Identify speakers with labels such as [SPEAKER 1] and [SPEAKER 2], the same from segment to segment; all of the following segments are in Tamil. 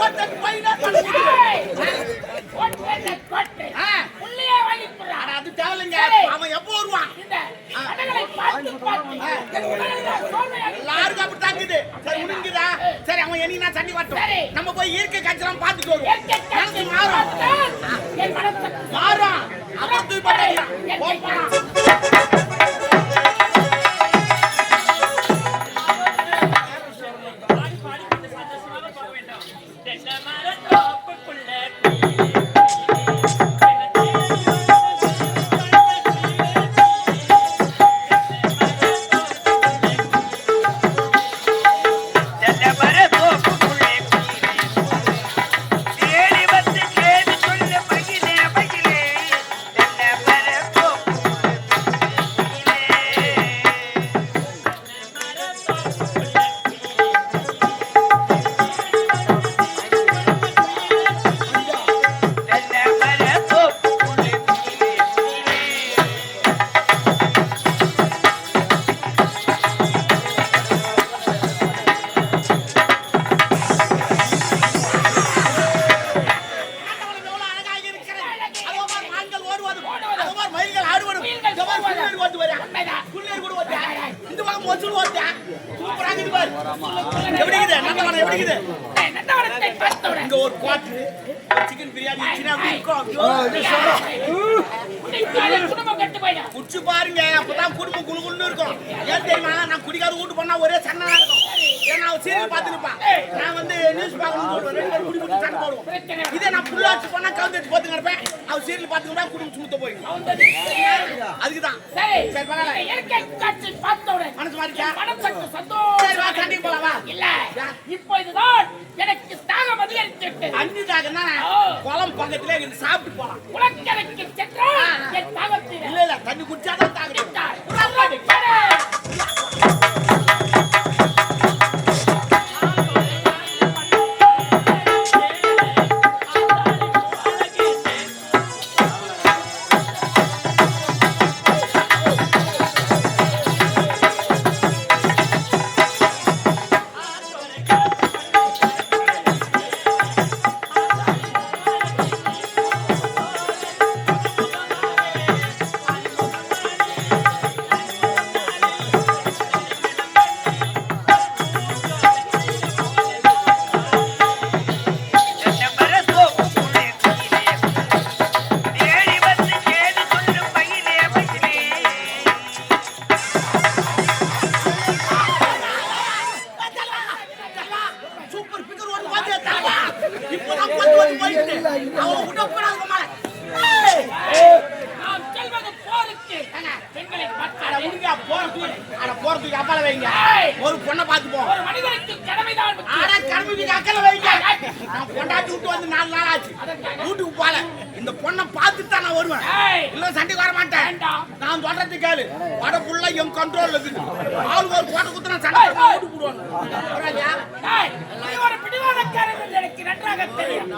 [SPEAKER 1] கொட்டை பையனா அது தேவையில்லைங்க. அவன் எப்போ வருவான்? எல்லாருக்கும் அப்படி தாக்குது. சரி முடிஞ்சுதா? சரி அவன் என்ன சண்டி வாட்டும். நம்ம போய் இயற்கை காட்சிலாம் பார்த்துட்டு வருவோம். மாறும் அப்புறம் தூய் போட்டாங்க. குடிச்சு பாருங்க அப்பதான் குடும்பம் குழுகுன்னு இருக்கும். ஏன் தெரியுமா? நான் குடிக்காத வீட்டு போனா ஒரே சண்டை இருக்கும். ஏன்னா அவன் சீரியல் பார்த்துருப்பான், நான் வந்து நியூஸ் பார்க்கணும் குடி குடி சண்டை போடுவோம். இதே நான் புள்ளாச்சு போனா கவுந்து வச்சு பார்த்து கிடப்பேன். அவன் சீரியல் பார்த்துக்கிட்டா குடும்பம் சுத்த போயிடும். அதுக்குதான் சரி மனசு மாறிச்சா? சண்டைக்கு போலாமா? இல்ல இப்போ இதுதான் எனக்கு தாகம் அதிகரித்து விட்டது. அஞ்சு தாகம்னா குளம் பக்கத்துல இருந்து சாப்பிட்டு போலாம். குளக்கரைக்கு சென்றால் என் தாகத்தில் இல்ல இல்ல தண்ணி குடிச்சாதான் தாகம். ஒரு பொண்ணை பார்த்துப்போம். ஒரு மனிதனுக்கு கடமைதான். ஆனா கடமைக்கு அக்கறை வைங்க. நான் கொண்டாட்டி விட்டு வந்து 4 நாள் ஆச்சு. வீட்டுக்கு போல. இந்த பொண்ணை பார்த்துட்டு நான் வருவேன். இல்ல சண்டைக்கு வர மாட்டேன். நான் சொல்றது கேளு. வட புள்ள என் கண்ட்ரோல்ல இருக்குது. ஆளுக்கு ஒரு கோட்டை குத்துனா சண்டை போட்டு போடுவாங்க. ஒரு பிடிவாதக்காரன் எனக்கு நன்றாக தெரியும்.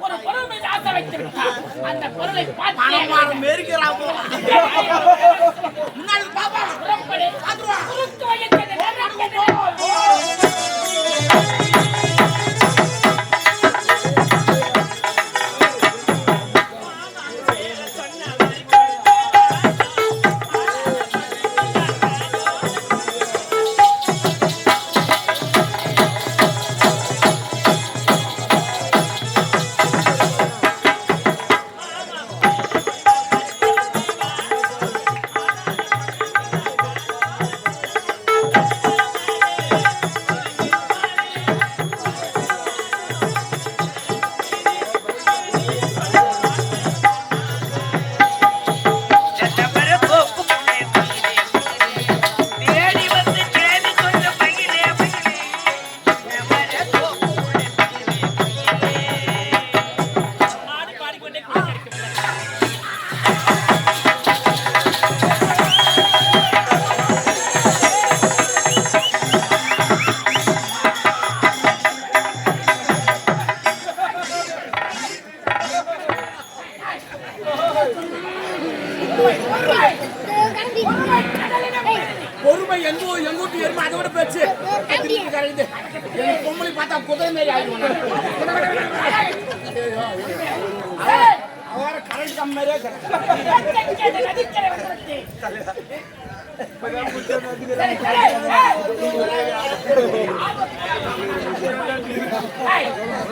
[SPEAKER 1] ஒரு பொருள் மீது ஆசை வைத்திருக்கான். அந்த பொருளை பார்த்து பணமாரம் மேரிக்கிறாங்க. முன்னாடி பாப்பா புறப்படு. பாத்துவா. குறுக்கு வையது பார்த்தா குதிரை மாரி ஆயிடுவோம். அவர கரண்ட் கம் மாதிரியே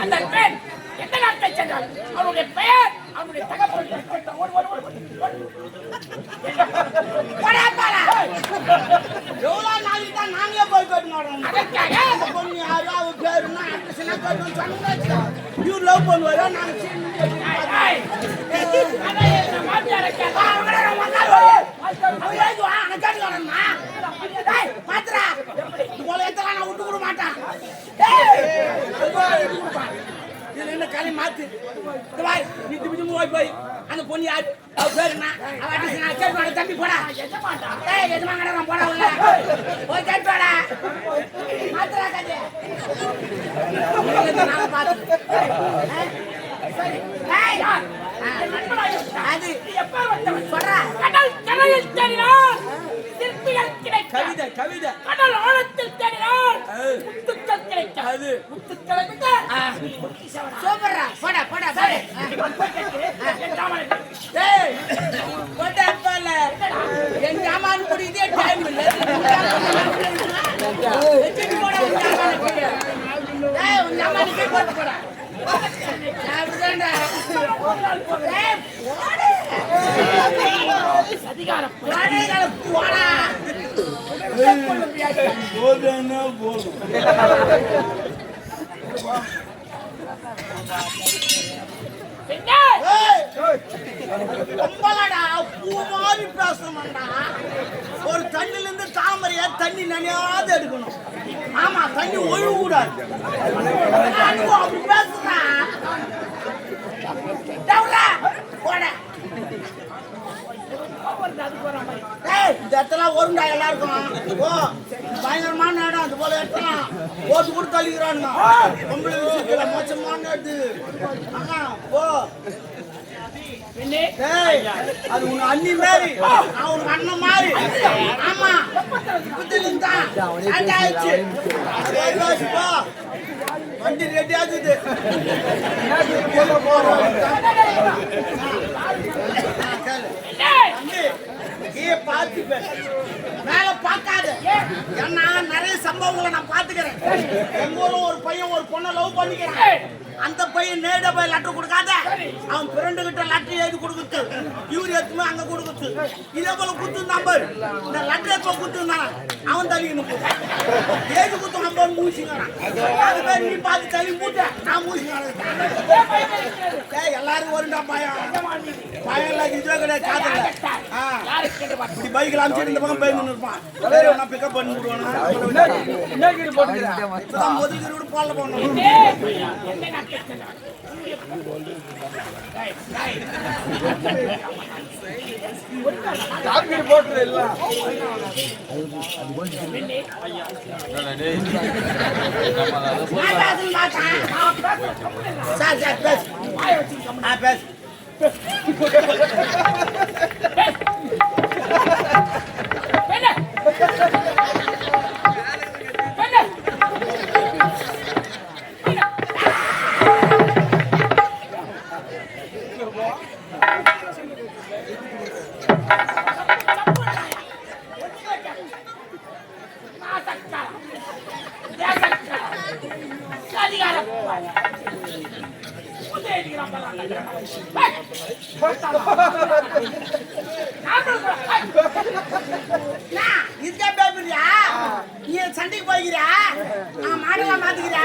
[SPEAKER 2] அந்த பெண் எந்த நாட்டை சென்றால் அவருடைய பெயர் அவருடைய தகப்பன்
[SPEAKER 1] எவ்வளோ நாளைக்கு தான் நாங்களே போய் கேட்டுனோம். அந்த பொண்ணு யாரும் அவ பேருன்னா அட்ரஸ்னா கேட்டு சொன்னாச்சு. இவர் லவ் பண்ணுவாரோ நாங்கள் மாத்திரா போல எத்தனை நான் விட்டு கூட மாட்டான். இதுல என்ன களி மாத்து போய் அந்த பொண்ணு யாரு அவ பேரு என்ன அவ அட்ரஸ் நான் கேட்டு தம்பி போடா எஜமாங்கடா போடா உள்ள போய் கேட்டு வாடா மாத்திரா கதை நான் பார்த்து அது எப்ப சொல்றா கடல் கடலில் தேடினார் சிற்பிகள் கிடைக்க கவிதை கவிதை கடல் ஆழத்தில் தேடினார் முத்துக்கள் கிடைக்க அது முத்துக்களை சூப்பரா போடா போடா டேய் போடா போல என் ஜாமான் குடிதே டைம் இல்ல எட்டி போடா டேய் உன் ஜாமான் கீழ போட்டு போடா அதிகாரம் போடா ஒரு தண்ணில இருந்து தாமரையா தண்ணி நனையாத எடுக்கணும். ஆமா தண்ணி ஒழுகு கூடாது. அப்படி பேசுறா இந்த இடத்துல ஒருண்டா எல்லாருக்கும் ஓ பயங்கரமான இடம் அது போல எடுக்கலாம் ஓட்டு கூட தள்ளிக்கிறானுங்க பொம்பளை விஷயத்துல மோசமான இது ஆமா ஓ அது உன் அண்ணி மாதிரி நான் உன் அண்ணன் மாதிரி ஆமா ஆயிடுச்சு வண்டி ரெடி ஆகுது பார்த்து மேல பார்க்காத ஏன்னா நிறைய சம்பவங்களை நான் பாத்துக்கிறேன். எங்க ஊர்ல ஒரு பையன் ஒரு பொண்ணை லவ் பண்ணிக்கிறேன். அந்த பையன் நேரடியா போய் லெட்டர் கொடுக்காத அவன் ஃப்ரெண்டு கிட்ட லெட்டர் எழுதி கொடுக்குது இவரு எத்துமே அங்க கொடுக்குது இதே போல குத்து நம்பர் இந்த லெட்டர் எப்ப குத்துனா அவன் தள்ளி எழுதி குத்து நம்பர் மூசிங்கிறான். அது பேர் நீ பார்த்து தள்ளி மூட்ட நான் மூசிங்க எல்லாரும் வருண்டா பயம் பயம் எல்லாம் இதுவே கிடையாது காதல இப்படி பைக்கில் அனுப்பிச்சு இந்த பக்கம் போய் இருப்பான் நான் பிக்கப் பண்ணி விடுவானா முதல் கூட போடல போனோம் போட்டு எல்லாம் சார் சார் பேசு சண்டைக்கு போய்க்கிறா மாடெல்லாம் மாத்துக்கிறா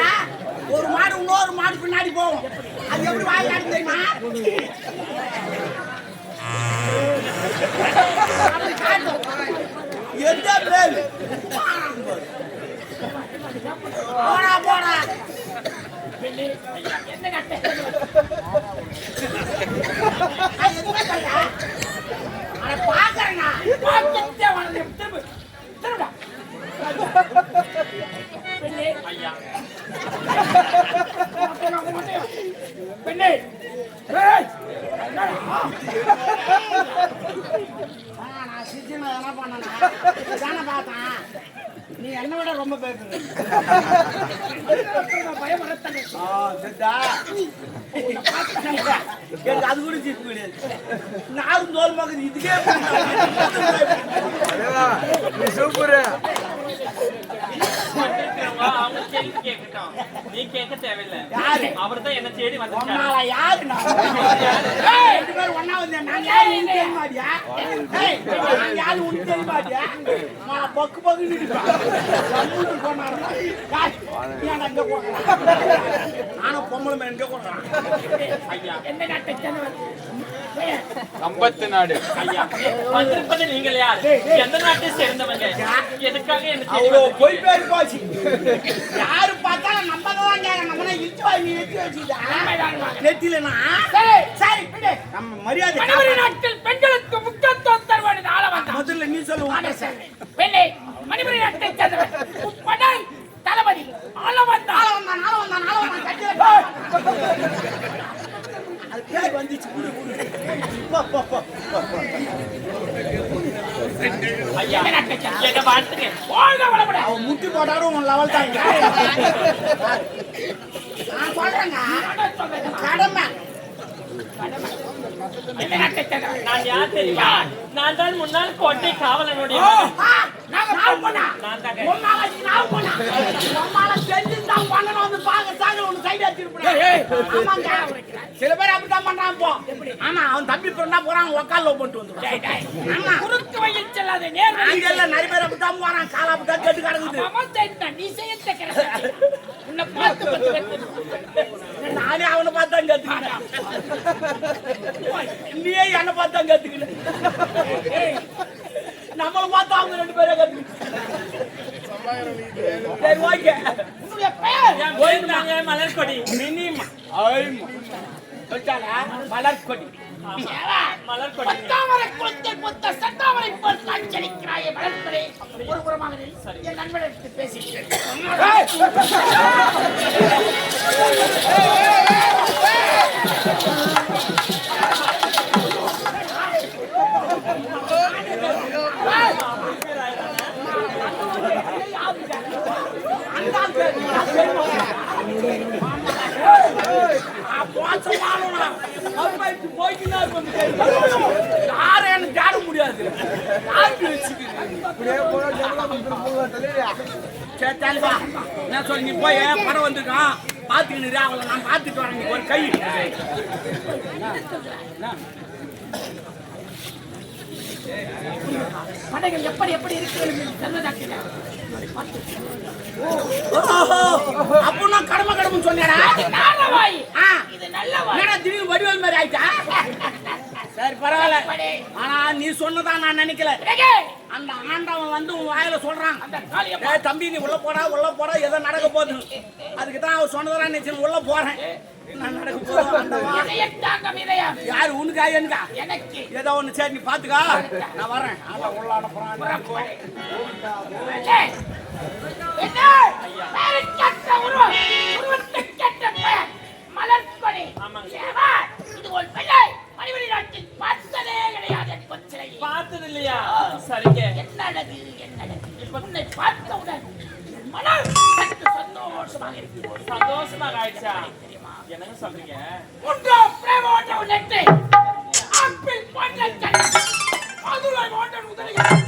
[SPEAKER 1] ஒரு மாடு இன்னொரு மாடு பின்னாடி போகும் அது எப்படி வாயிலாடு தெரியுமா எந்த பேரு போடா போடா பாக்குறேன்னா பெண்ணே நான் சிரிச்சுனா என்ன பண்ணேன் பார்த்தேன் நீ என்ன விட ரொம்ப பேசுற
[SPEAKER 2] பயம் வரத்தானே.
[SPEAKER 1] எனக்கு அது கூட ஜீப்பு கிடையாது. நாரும் தோல் மகன் இதுக்கே
[SPEAKER 3] சூப்பர்.
[SPEAKER 4] அவங்க கேள்வி கேட்கட்டும், நீ கேட்க தேவையில்லை.
[SPEAKER 1] யாரு?
[SPEAKER 4] அவர்தான் என்ன தேடி வந்தாரு.
[SPEAKER 1] உன்னால யாரு நான்? ஏய், ரெண்டு பேரும் ஒண்ணா வந்தேன். நான் யாரு உனக்கு தெரிய மாட்டியா? ஏய், நான் யாரு உனக்கு தெரிய மாட்டியா? நான் பக்கு பக்குன்னு இருப்பேன். சம்மூட்டு போனாருன்னா, யார்? ஏன் அங்க போகலாம்? நானும் பொம்பளை மேல எங்க போகலாம்?
[SPEAKER 4] ஐயா,
[SPEAKER 2] எந்த நாட்டை சேர்ந்தவர்?
[SPEAKER 3] சம்பத்து நாடு.
[SPEAKER 4] ஐயா, வந்திருப்பது நீங்கள் யார்? எந்த நாட்டை சேர்ந்தவங்க? எதுக்காக என்ன தேடி
[SPEAKER 1] அவ்வளோ
[SPEAKER 4] வந்தீங்க?
[SPEAKER 1] போய் பேர் போச்சு. யாரு பார்த்தாலும் நம்ம தான் கேட்க நம்ம இழுத்து வாங்கி எத்தி வச்சுக்கிட்டா நெத்திலனா
[SPEAKER 2] சரி, சரி, விடு.
[SPEAKER 1] நம்ம மரியாதை
[SPEAKER 2] மணிமணி நாட்டில் பெண்களுக்கு முக்கியத்துவம் தருவானது ஆள வந்தான்.
[SPEAKER 1] முதல்ல நீ சொல்லுவாங்க
[SPEAKER 2] பெண்ணே, மணிமணி நாட்டை சேர்ந்தவர் உப்படை தளபதி ஆள வந்தான்.
[SPEAKER 1] அது பேர் வந்துச்சு குடு குடு
[SPEAKER 4] ஐயா, என்ன வாழ்த்துங்க.
[SPEAKER 2] வாழ்க வளமுடன்.
[SPEAKER 1] அவன் முட்டி போட்டாலும் உன் லெவல் தான் நான் சொல்றேங்க கடமை
[SPEAKER 2] எந்த நாட்டை சேர்ந்தவர்?
[SPEAKER 4] நான் யார் தெரியுமா? நான் தான் முன்னாள் கோட்டை காவலனுடைய
[SPEAKER 2] நாங்க நாவு போனா.
[SPEAKER 4] நான் தாங்க.
[SPEAKER 2] உன்னால நாவு போனா.
[SPEAKER 1] நம்மளால தெரிஞ்சுதான் பண்ணணும் வந்து பாக்க சாக ஒன்று சைடு வச்சிருப்பேன் ஆமாங்க சில பேர் அப்படித்தான் பண்றான் போ ஆமா அவன் தம்பி பொண்ணா போறான் உக்கால போட்டு வந்துடுவான் ஆமா
[SPEAKER 2] குறுக்கு வழியில் செல்லாத நேர் வழி.
[SPEAKER 1] அங்க எல்லாம் நிறைய பேர் அப்படித்தான் போறான் காலா அப்படித்தான் கேட்டு கிடக்குது
[SPEAKER 2] அவன் தெரிந்தான், நீ செய்யத்த கிடையாது. உன்னை பார்த்து பார்த்து கத்துக்கிட்டு.
[SPEAKER 1] நானே அவனை பார்த்து தான் கத்துக்கிட்டேன் நீயே என்னை பார்த்து தான் கத்துக்கிட்டேன் நம்மளை பார்த்து அவங்க ரெண்டு பேரும் கத்துக்கிட்டேன் சரி ஓகே
[SPEAKER 2] உன்னுடைய பெயர்?
[SPEAKER 4] என் பேர் தாங்க மலர்கொடி.
[SPEAKER 1] மினிமா சொல்லிட்டாங்க மலர்கொடி
[SPEAKER 4] மலர்கொடி.
[SPEAKER 2] பத்தாமரை குளத்தில் புத்த சட்டாமரை போல் காட்சியளிக்கிறாயே மலர்கொடி. ஒரு புறமாக நில். என் நண்பனிடத்து பேசுகிறேன்.
[SPEAKER 1] யாரும் எனக்கு தேட முடியாது சரி தலைவா நான் சொல்லி நீ போய் படம் வந்திருக்கான் பாத்துக்கிட்டு அவளை நான் பார்த்துட்டு வரேன் நீ ஒரு கை
[SPEAKER 2] படைகள் எப்படி எப்படி இருக்கிறது செல்வதாக்கினார்.
[SPEAKER 1] அப்படின்னா கடமை கடமைன்னு சொன்னேடா
[SPEAKER 2] நாரவாய்.
[SPEAKER 1] ஆ
[SPEAKER 2] இது நல்ல வாய்.
[SPEAKER 1] என்னடா திடீர்னு வடிவேல் மாதிரி ஆயிட்டா சரி பரவாயில்ல ஆனா நீ சொன்னதான் நான் நினைக்கல
[SPEAKER 2] பிறகு
[SPEAKER 1] அந்த ஆண்டவன் வந்து உன் வாயில சொல்றான்
[SPEAKER 2] அந்த காளியம்மா
[SPEAKER 1] ஏய் தம்பி நீ உள்ள போடா ஏதோ நடக்க போகுது அதுக்கு தான் அவன் சொன்னதா நினைச்சு உள்ள போறேன் நான் நடக்க போறேன் ஆண்டவா
[SPEAKER 2] இதயத்தாங்க இதயம்.
[SPEAKER 1] யாரு உனக்கா எனக்கா
[SPEAKER 2] எனக்கு
[SPEAKER 1] ஏதோ ஒண்ணு சரி நீ பாத்துக்கா நான் வரேன் ஆண்டவன் உள்ள அனுப்புறான்
[SPEAKER 2] ஏய், என்ன? பெயருக்கேற்ற உருவம், உருவத்துக்கேற்ற பெயர். மலர்கொடி.
[SPEAKER 4] ஆமாங்க.
[SPEAKER 2] ஏவா, இது ஒரு பிள்ளை மணிமணி நாட்டில் பார்த்ததே கிடையாது என் கொச்சிலையை.
[SPEAKER 4] பார்த்தது இல்லையா? சரிங்க.
[SPEAKER 2] என்ன அழகு, என்ன அழகு. உன்னை பார்த்தவுடன் என் மனம் சற்று சந்தோஷமாக இருக்கிறது.
[SPEAKER 4] சந்தோஷமாக ஆயிடுச்சா? என்னங்க சொல்றீங்க?
[SPEAKER 2] உண்டோ பிரேமோட்ட நெற்றி, ஆப்பிள் போன்ற கண், மதுரை போன்ற உதடுகள்,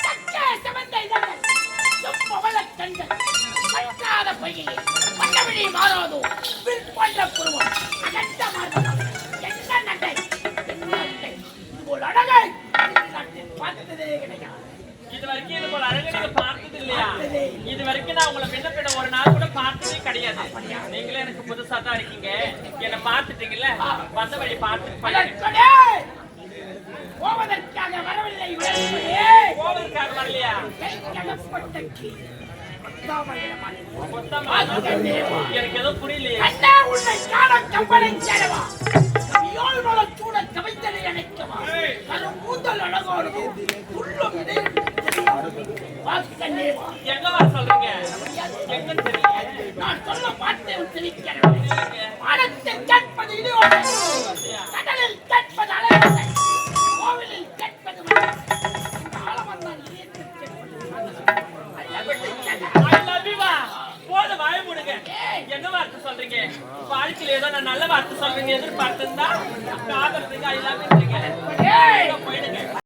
[SPEAKER 2] சக்கே சிவந்த இதழ்கள், செம்பவளக் கண்கள், கட்டாத பொய்கை, வண்ணவிழி மாறாதோ, வில் போன்ற புருவம், அகன்ற மார்பகம், என்ன நடை, என்ன நடை, இதுபோல் அழகை நாட்டில் பார்த்ததே கிடையாது.
[SPEAKER 4] இது வரைக்கும் இது போல அழகு நீங்க பார்த்தது இல்லையா? இது வரைக்கும் நான் உங்களை முன்ன பின்ன ஒரு நாள் கூட பார்த்ததே கிடையாது. நீங்களே எனக்கு புதுசா தான் இருக்கீங்க. என்ன பார்த்துட்டீங்கல்ல, வந்த வழி பார்த்து
[SPEAKER 2] மலர்கொடி, போவதற்காக வரவில்லை மலர்கொடி.
[SPEAKER 4] கோவிலுக்காக வரலையா?
[SPEAKER 2] கைக்கலப்பட்ட கீழ் பத்தாமரை
[SPEAKER 4] மொத்தமா எனக்கு எதுவும் புரியலையே.
[SPEAKER 2] அண்ணா உன்னை காண கம்பனை சேரவா, யோல் மலர் சூட கவித்தலை அணைக்கவா, கரும் கூந்தல் அழகோடு உள்ளம் இடையில் வாக்கண்ணேவா.
[SPEAKER 4] எங்க வர சொல்றீங்க? எங்க தெரியுங்க?
[SPEAKER 2] நான் சொல்ல வார்த்தை உச்சரிக்கிறேன். வானத்தில் கேட்பது இடியோடு, கடலில் கேட்பது அலையோடு, கோவிலில் கேட்பது மழை. இந்த ஆலமரத்தால் இதயத்தில் கேட்பது மழை. அல்ல விட்டு கேட்க.
[SPEAKER 4] I love you, வா. போதும், வாயை மூடுங்க.
[SPEAKER 2] ஏய்,
[SPEAKER 4] என்ன வார்த்தை சொல்றீங்க? வாழ்க்கையில ஏதோ நான் நல்ல வார்த்தை சொல்றீங்க எதிர்பார்த்திருந்தா காதல் இருக்கா எல்லாமே இருக்கீங்க. போயிடுங்க.